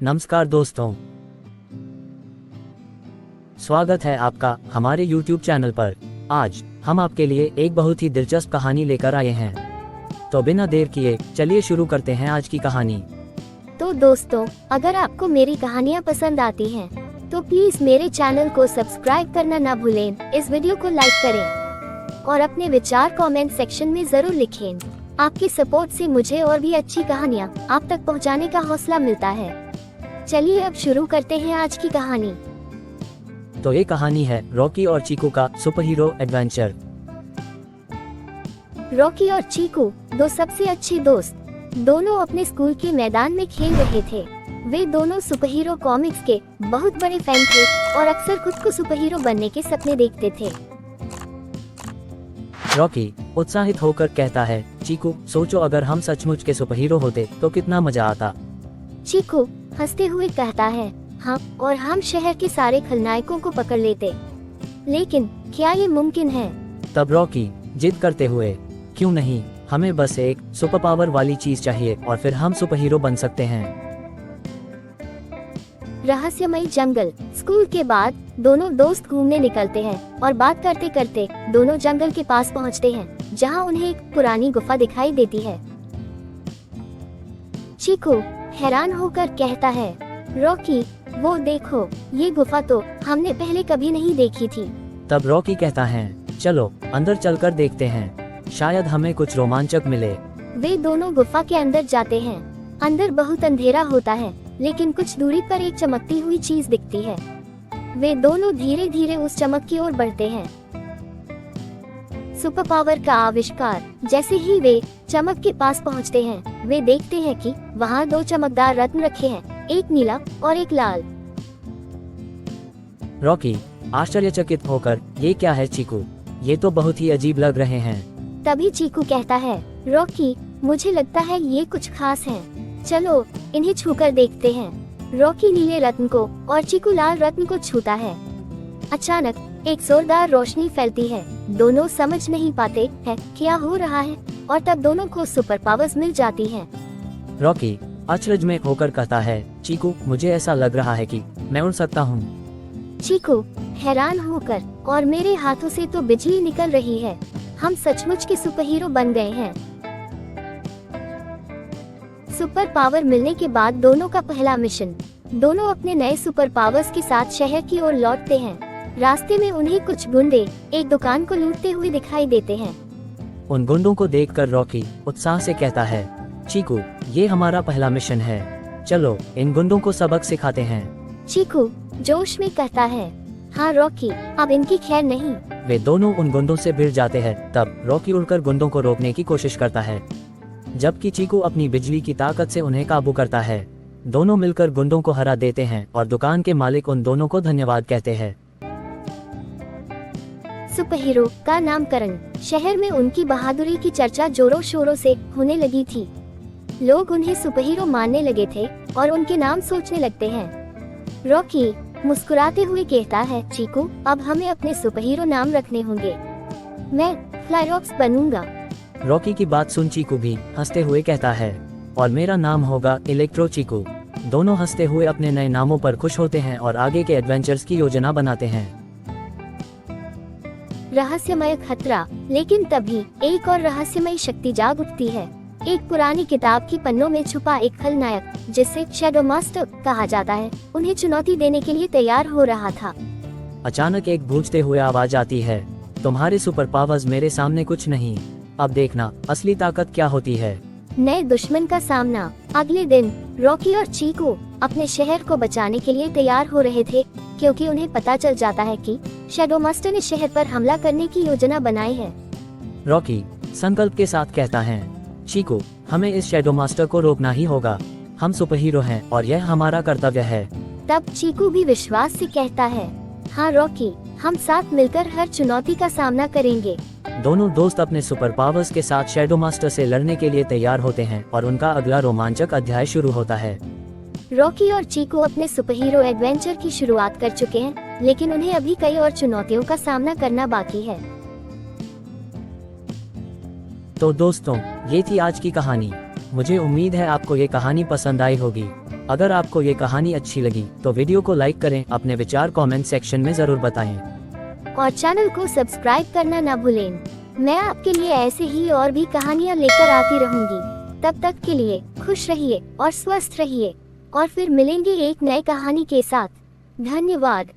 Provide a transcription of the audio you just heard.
नमस्कार दोस्तों, स्वागत है आपका हमारे YouTube चैनल पर। आज हम आपके लिए एक बहुत ही दिलचस्प कहानी लेकर आए हैं। तो बिना देर किए चलिए शुरू करते हैं आज की कहानी। तो दोस्तों, अगर आपको मेरी कहानियाँ पसंद आती हैं, तो प्लीज मेरे चैनल को सब्सक्राइब करना ना भूलें, इस वीडियो को लाइक करें और अपने विचार कमेंट सेक्शन में जरूर लिखें। आपकी सपोर्ट से मुझे और भी अच्छी कहानियाँ आप तक पहुँचाने का हौसला मिलता है। चलिए अब शुरू करते हैं आज की कहानी। तो ये कहानी है रॉकी और चीकू का सुपर हीरो एडवेंचर। रॉकी और चीकू दो सबसे अच्छे दोस्त, दोनों अपने स्कूल के मैदान में खेल रहे थे। वे दोनों सुपर हीरो कॉमिक्स के बहुत बड़े फैन थे और अक्सर खुद को सुपर हीरो बनने के सपने देखते थे। रॉकी उत्साहित होकर कहता है, चीकू सोचो अगर हम सचमुच के सुपर हीरो होते तो कितना मजा आता। चीकू हंसते हुए कहता है, हाँ, और हम शहर के सारे खलनायकों को पकड़ लेते। लेकिन क्या ये मुमकिन है? तब रॉकी जिद करते हुए, क्यों नहीं, हमें बस एक सुपर पावर वाली चीज चाहिए और फिर हम सुपर हीरो बन सकते हैं। रहस्यमयी जंगल। स्कूल के बाद दोनों दोस्त घूमने निकलते हैं और बात करते करते दोनों जंगल के पास पहुंचते हैं, जहां उन्हें एक पुरानी गुफा दिखाई देती है। चीकू हैरान होकर कहता है, रॉकी वो देखो, ये गुफा तो हमने पहले कभी नहीं देखी थी। तब रॉकी कहता है, चलो अंदर चलकर देखते हैं, शायद हमें कुछ रोमांचक मिले। वे दोनों गुफा के अंदर जाते हैं। अंदर बहुत अंधेरा होता है, लेकिन कुछ दूरी पर एक चमकती हुई चीज दिखती है। वे दोनों धीरे धीरे उस चमक की ओर बढ़ते हैं। सुपर पावर का आविष्कार। जैसे ही वे चमक के पास पहुंचते हैं, वे देखते हैं कि वहां दो चमकदार रत्न रखे हैं, एक नीला और एक लाल। रॉकी आश्चर्यचकित होकर, ये क्या है चीकू, ये तो बहुत ही अजीब लग रहे हैं। तभी चीकू कहता है, रॉकी मुझे लगता है ये कुछ खास है, चलो इन्हें छूकर देखते हैं। रॉकी नीले रत्न को और चीकू लाल रत्न को छूता है। अचानक एक जोरदार रोशनी फैलती है। दोनों समझ नहीं पाते हैं क्या हो रहा है, और तब दोनों को सुपर पावर्स मिल जाती हैं। रॉकी अचरज में होकर कहता है, चीकू मुझे ऐसा लग रहा है कि मैं उड़ सकता हूँ। चीकू हैरान होकर, और मेरे हाथों से तो बिजली निकल रही है, हम सचमुच के सुपर हीरो बन गए हैं। सुपर पावर मिलने के बाद दोनों का पहला मिशन। दोनों अपने नए सुपर पावर्स के साथ शहर की ओर लौटते हैं। रास्ते में उन्हें कुछ गुंडे एक दुकान को लूटते हुए दिखाई देते हैं। उन गुंडों को देखकर रॉकी उत्साह से कहता है, चीकू ये हमारा पहला मिशन है, चलो इन गुंडों को सबक सिखाते हैं। चीकू जोश में कहता है, हाँ रॉकी, अब इनकी खैर नहीं। वे दोनों उन गुंडों से भिड़ जाते हैं। तब रॉकी उड़कर गुंडों को रोकने की कोशिश करता है, जबकि चीकू अपनी बिजली की ताकत से उन्हें काबू करता है। दोनों मिलकर गुंडों को हरा देते हैं और दुकान के मालिक उन दोनों को धन्यवाद कहते हैं। सुपर हीरो का नामकरण। शहर में उनकी बहादुरी की चर्चा जोरों शोरों से होने लगी थी। लोग उन्हें सुपर हीरो मानने लगे थे और उनके नाम सोचने लगते हैं। रॉकी मुस्कुराते हुए कहता है, चीकू अब हमें अपने सुपर हीरो नाम रखने होंगे, मैं फ्लाईरॉक्स बनूंगा। रॉकी की बात सुन चीकू भी हंसते हुए कहता है, और मेरा नाम होगा इलेक्ट्रो चीकू। दोनों हंसते हुए अपने नए नामों पर खुश होते हैं और आगे के एडवेंचर्स की योजना बनाते हैं। रहस्यमय खतरा। लेकिन तभी एक और रहस्यमय शक्ति जाग उठती है। एक पुरानी किताब की पन्नों में छुपा एक खलनायक, जिसे शैडो मास्टर कहा जाता है, उन्हें चुनौती देने के लिए तैयार हो रहा था। अचानक एक गूंजते हुए आवाज आती है, तुम्हारे सुपर पावर्स मेरे सामने कुछ नहीं, अब देखना असली ताकत क्या होती है। नए दुश्मन का सामना। अगले दिन रॉकी और चीकू अपने शहर को बचाने के लिए तैयार हो रहे थे, क्योंकि उन्हें पता चल जाता है कि शैडो मास्टर ने शहर पर हमला करने की योजना बनाई है। रॉकी संकल्प के साथ कहता है, चीकू हमें इस शैडो मास्टर को रोकना ही होगा, हम सुपर हीरो हैं और यह हमारा कर्तव्य है। तब चीकू भी विश्वास से कहता है, हाँ रॉकी, हम साथ मिलकर हर चुनौती का सामना करेंगे। दोनों दोस्त अपने सुपर पावर्स के साथ शैडो मास्टर से लड़ने के लिए तैयार होते हैं और उनका अगला रोमांचक अध्याय शुरू होता है। रॉकी और चीकू अपने सुपर हीरो एडवेंचर की शुरुआत कर चुके हैं, लेकिन उन्हें अभी कई और चुनौतियों का सामना करना बाकी है। तो दोस्तों, ये थी आज की कहानी। मुझे उम्मीद है आपको ये कहानी पसंद आई होगी। अगर आपको ये कहानी अच्छी लगी तो वीडियो को लाइक करें, अपने विचार कमेंट सेक्शन में जरूर बताएं। और चैनल को सब्सक्राइब करना ना भूलें। मैं आपके लिए ऐसे ही और भी कहानियाँ लेकर आती रहूंगी। तब तक के लिए खुश रहिए और स्वस्थ रहिए, और फिर मिलेंगे एक नई कहानी के साथ। धन्यवाद।